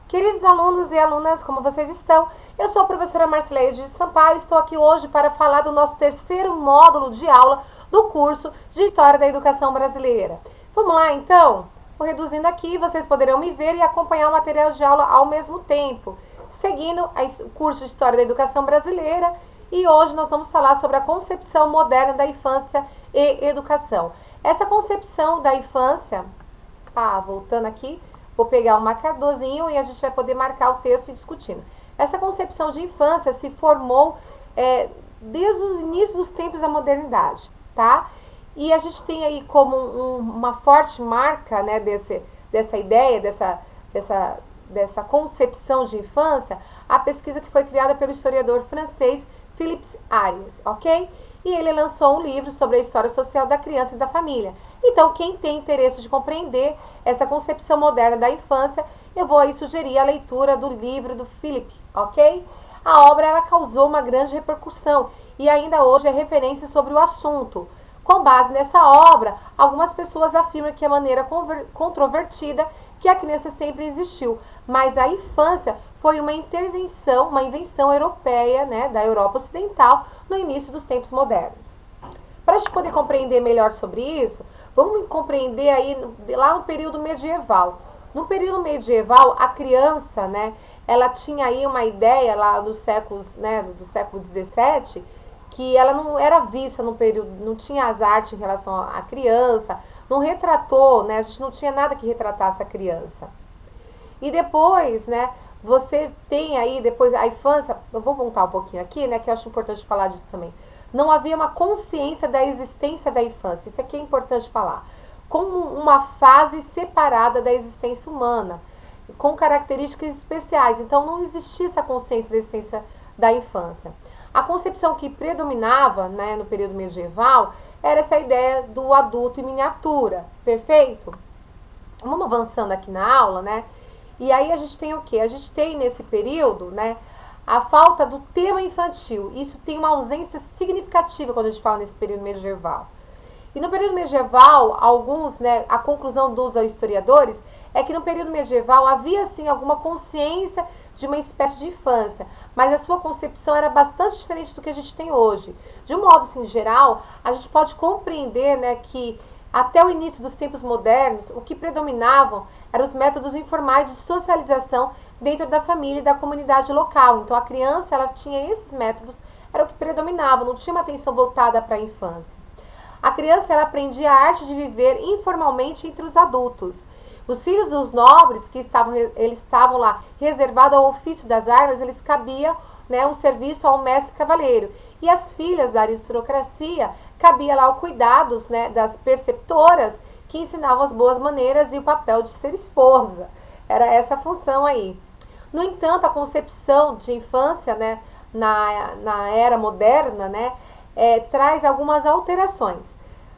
Queridos alunos e alunas, como vocês estão? Eu sou a professora Marcileia de Sampaio e estou aqui hoje para falar do nosso terceiro módulo de aula do curso de História da Educação Brasileira. Vamos lá, então? Vou reduzindo aqui, vocês poderão me ver e acompanhar o material de aula ao mesmo tempo, seguindo o curso de História da Educação Brasileira, e hoje nós vamos falar sobre a concepção moderna da infância e educação. Essa concepção da infância, voltando aqui, vou pegar um marcadorzinho e a gente vai poder marcar o texto e discutindo. Essa concepção de infância se formou desde os inícios dos tempos da modernidade, tá? E a gente tem aí como uma forte marca, né, dessa ideia, dessa concepção de infância, a pesquisa que foi criada pelo historiador francês Philippe Ariès, ok? E ele lançou um livro sobre a história social da criança e da família. Então, quem tem interesse de compreender essa concepção moderna da infância, eu vou aí sugerir a leitura do livro do Philippe, ok? A obra ela causou uma grande repercussão e ainda hoje é referência sobre o assunto. Com base nessa obra, algumas pessoas afirmam que a maneira controvertida que a criança sempre existiu, mas a infância foi uma invenção europeia, né, da Europa Ocidental, no início dos tempos modernos. Para a gente poder compreender melhor sobre isso, vamos compreender aí lá no período medieval. No período medieval, a criança, né, ela tinha aí uma ideia lá dos séculos, né, do século XVII, que ela não era vista no período, não tinha as artes em relação à criança, não retratou, né, a gente não tinha nada que retratasse a criança. E depois, né, você tem aí, depois a infância, eu vou voltar um pouquinho aqui, né, que eu acho importante falar disso também. Não havia uma consciência da existência da infância, isso aqui é importante falar. Como uma fase separada da existência humana, com características especiais. Então não existia essa consciência da existência da infância. A concepção que predominava, né, no período medieval era essa ideia do adulto em miniatura, perfeito? Vamos avançando aqui na aula, né? E aí a gente tem o quê? A gente tem nesse período, né, a falta do tema infantil. Isso tem uma ausência significativa quando a gente fala nesse período medieval. E no período medieval, a conclusão dos historiadores é que no período medieval havia sim alguma consciência de uma espécie de infância, mas a sua concepção era bastante diferente do que a gente tem hoje. De um modo assim, geral, a gente pode compreender, né, que até o início dos tempos modernos, o que predominavam eram os métodos informais de socialização dentro da família e da comunidade local. Então a criança ela tinha esses métodos, era o que predominava, não tinha uma atenção voltada para a infância. A criança ela aprendia a arte de viver informalmente entre os adultos. Os filhos dos nobres, que estavam lá reservados ao ofício das armas, eles cabia, né, um serviço ao mestre cavaleiro. E as filhas da aristocracia cabia lá o cuidados, né, das preceptoras, que ensinavam as boas maneiras e o papel de ser esposa. Era essa a função aí. No entanto, a concepção de infância, né, na era moderna, né, traz algumas alterações.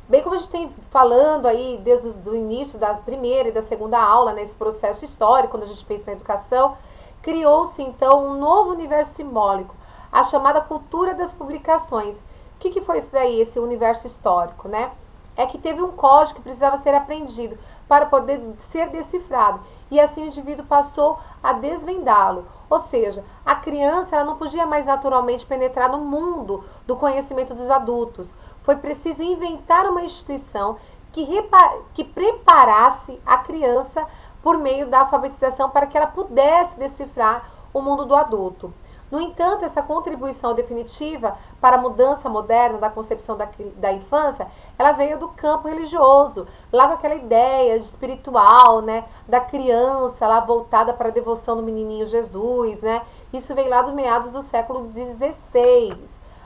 Bem como a gente tem falando aí desde o início da primeira e da segunda aula, nesse processo histórico, quando a gente pensa na educação, criou-se então um novo universo simbólico, a chamada cultura das publicações. O que foi isso daí, esse universo histórico, né? É que teve um código que precisava ser aprendido para poder ser decifrado. E assim o indivíduo passou a desvendá-lo. Ou seja, a criança ela não podia mais naturalmente penetrar no mundo do conhecimento dos adultos. Foi preciso inventar uma instituição que preparasse a criança por meio da alfabetização para que ela pudesse decifrar o mundo do adulto. No entanto, essa contribuição definitiva para a mudança moderna da concepção da infância, ela veio do campo religioso, lá com aquela ideia de espiritual, né, da criança lá voltada para a devoção do menininho Jesus, né? Isso veio lá dos meados do século XVI.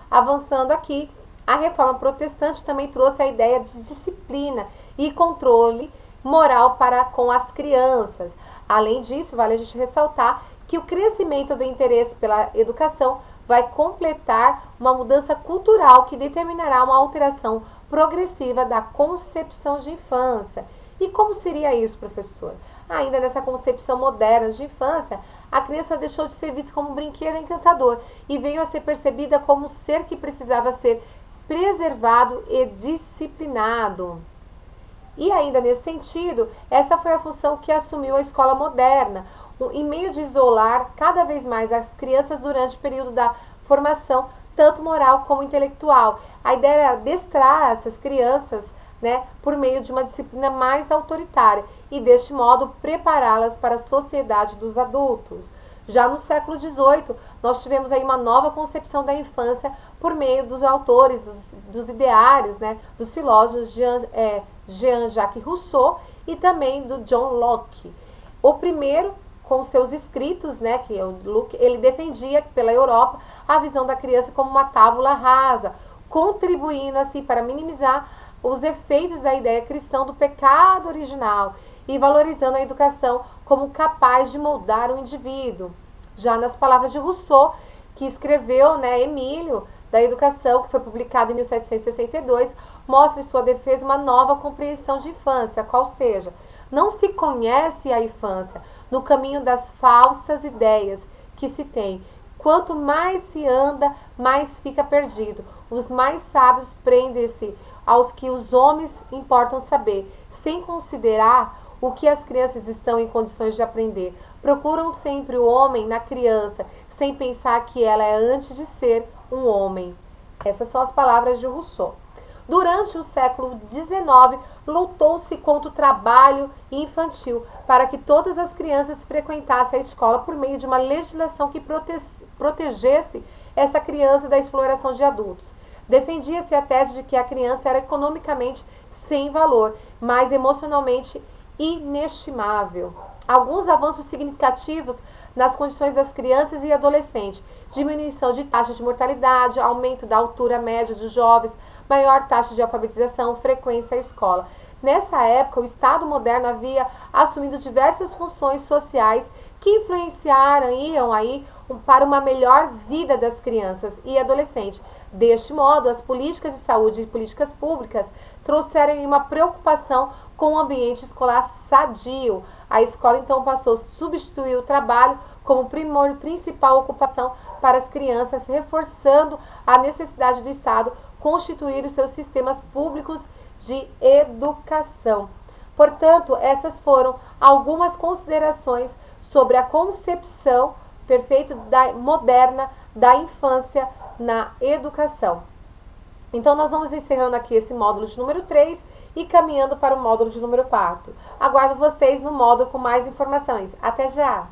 Avançando aqui, a reforma protestante também trouxe a ideia de disciplina e controle moral para com as crianças. Além disso, vale a gente ressaltar que o crescimento do interesse pela educação vai completar uma mudança cultural que determinará uma alteração progressiva da concepção de infância. E como seria isso, professor? Ainda nessa concepção moderna de infância, a criança deixou de ser vista como um brinquedo encantador e veio a ser percebida como um ser que precisava ser preservado e disciplinado. E ainda nesse sentido, essa foi a função que assumiu a escola moderna, em meio de isolar cada vez mais as crianças durante o período da formação, tanto moral como intelectual. A ideia era adestrar essas crianças, né, por meio de uma disciplina mais autoritária e, deste modo, prepará-las para a sociedade dos adultos. Já no século XVIII, nós tivemos aí uma nova concepção da infância por meio dos autores, dos ideários, né, dos filósofos Jean-Jacques Rousseau e também do John Locke. O primeiro, com seus escritos, né, que é o Locke, ele defendia pela Europa a visão da criança como uma tábula rasa, contribuindo assim para minimizar os efeitos da ideia cristã do pecado original e valorizando a educação como capaz de moldar o indivíduo. Já nas palavras de Rousseau, que escreveu, né, Emílio, da Educação, que foi publicado em 1762, mostra em sua defesa uma nova compreensão de infância, qual seja, não se conhece a infância no caminho das falsas ideias que se tem. Quanto mais se anda, mais fica perdido. Os mais sábios prendem-se aos que os homens importam saber, sem considerar o que as crianças estão em condições de aprender. Procuram sempre o homem na criança, sem pensar que ela é antes de ser um homem. Essas são as palavras de Rousseau. Durante o século XIX, lutou-se contra o trabalho infantil para que todas as crianças frequentassem a escola por meio de uma legislação que protegesse essa criança da exploração de adultos. Defendia-se a tese de que a criança era economicamente sem valor, mas emocionalmente inestimável. Alguns avanços significativos nas condições das crianças e adolescentes: diminuição de taxa de mortalidade, aumento da altura média dos jovens, maior taxa de alfabetização, frequência à escola. Nessa época, o Estado moderno havia assumido diversas funções sociais que influenciariam aí para uma melhor vida das crianças e adolescentes. Deste modo, as políticas de saúde e políticas públicas trouxeram uma preocupação com o ambiente escolar sadio. A escola então passou a substituir o trabalho como principal ocupação para as crianças, reforçando a necessidade do Estado constituir os seus sistemas públicos de educação. Portanto, essas foram algumas considerações sobre a concepção perfeita moderna da infância na educação. Então, nós vamos encerrando aqui esse módulo de número 3 e caminhando para o módulo de número 4. Aguardo vocês no módulo com mais informações. Até já!